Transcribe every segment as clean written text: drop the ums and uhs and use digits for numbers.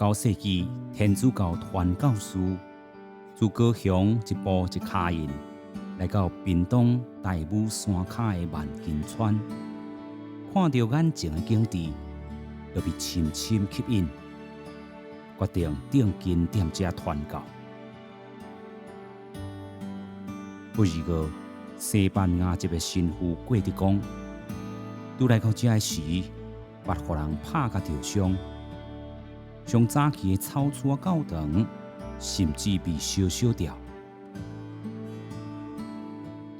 19世纪，天主教传教士自高雄一步一脚印，来到屏东大武山脚的万金川，看到眼前的景致，就被深深吸引，决定定睛踮遮传教。不二个西班牙籍的神父郭德纲，拄来到遮时，捌互人拍甲着伤。上早期的草厝教堂，甚至被烧掉。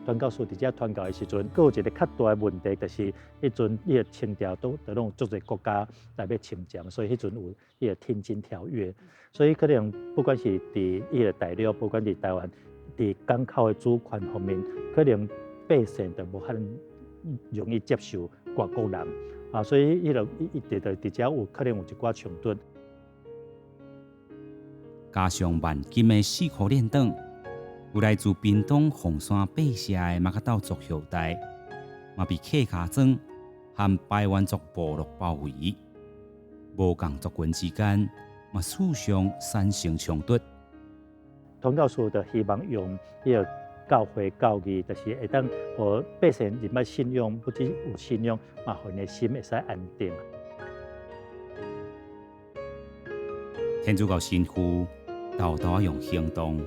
传教士伫遮传教的时阵，佫有一个较大的问题，就是迄阵伊个清朝都拢足侪国家来要侵占，所以迄阵有伊个天津条约，所以可能不管是伫伊个大陆，不管伫台湾，伫港口的主权方面，可能百姓就无遐容易接受外国人啊，所以伊伫遮有可能有一寡冲突。加上万金的4颗链灯，有来自屏东凤山八社的马卡斗族后代，嘛被客家庄和排湾族部落包围。无共族群之间，嘛时常产生冲突。传教士就希望用伊个教会教义，就是会当互百姓入摆信仰，不只有信仰，嘛互因的心会使安定。天主教神父豆豆用行动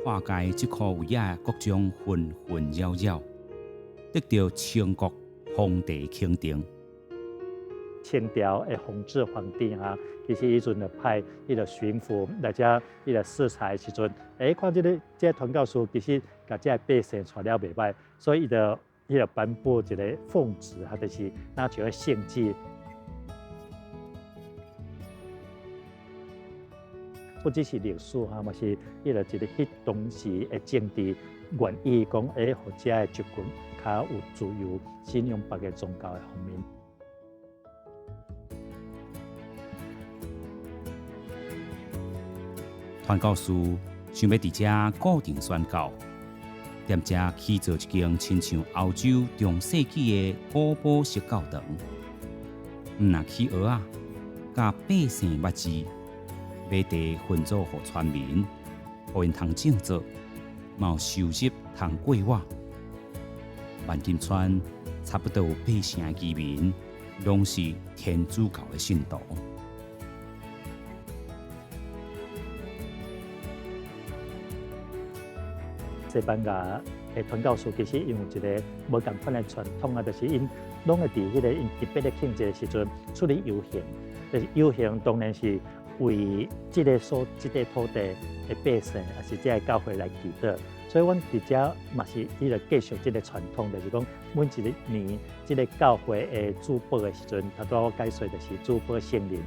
化解这颗有野的各种纷纷扰扰，得到清国皇帝钦定。清朝的弘治皇帝啊，其实伊阵就派伊个巡抚来遮伊个视察的时阵，看这传教士其实甲这百姓带了袂歹，所以伊就颁布一个奉旨，就是拿像个圣旨。不只是历史嘛是伊个一个迄当时的政治愿意讲，互遮的族群较有自由信仰别个宗教的方面。传教士想要伫遮固定宣教，踮遮起造一间亲像欧洲中世纪的古堡式教堂，毋但起鹅啊，甲百姓捌字。买地分组予村民，互因通种植，嘛有收入通过活。万金川差不多有8成的居民，拢是天主教的信徒。西班牙的传教士其实因有一个无共款的传统啊，就是因拢会伫迄个因特别的庆节的时阵出去游行，就是游行当然是。为这个土地的百姓，也是这个教会来祈祷，所以阮伫遮嘛是伊个继续这个传统，就是讲每一个年，这个教会的主保的时阵，头拄我解说就是主保圣灵，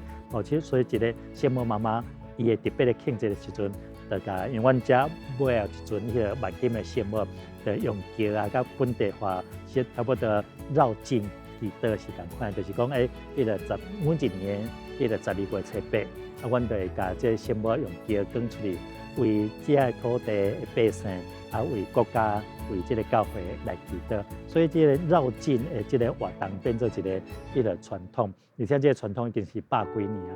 所以一个圣母妈妈伊个特别的庆节的时阵，就甲因为阮遮买后一尊迄个万金的圣母，就用桥啊甲本地化，是差不多绕境祈祷是共款，就是讲伊个每一年伊个12月初8。阮就会甲这圣母用桥扛出去，为这个土地的百姓，为国家、为这个教会来祈祷。所以这个绕境的这个活动变做一个传统，而且这个传统已经是100几年啊。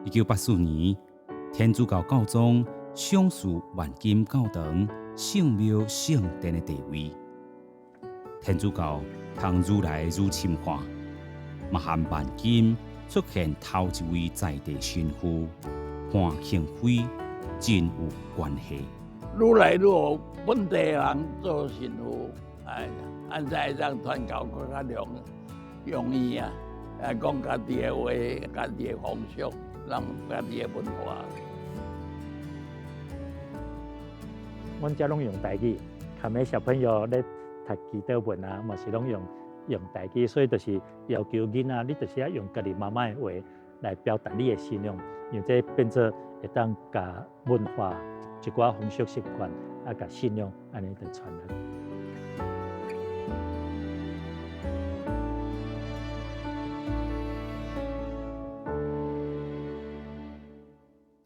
1984年，天主教教宗赏赐万金教堂圣庙圣殿的地位。天主教通愈来愈深化，嘛和万金出现头一位在地神父潘庆辉真有关系。愈来愈有本地人做神父，安在让传教更加容易啊！讲家己的话，家己的风俗，让家己的文化。阮遮拢用台语，看每小朋友咧。读祈祷文啊，嘛是拢用台语，所以就是要求囡仔，你就是要用家己妈妈的话来表达你的信仰，因为这变做会当甲文化一寡风俗习惯，甲信仰安尼就传来。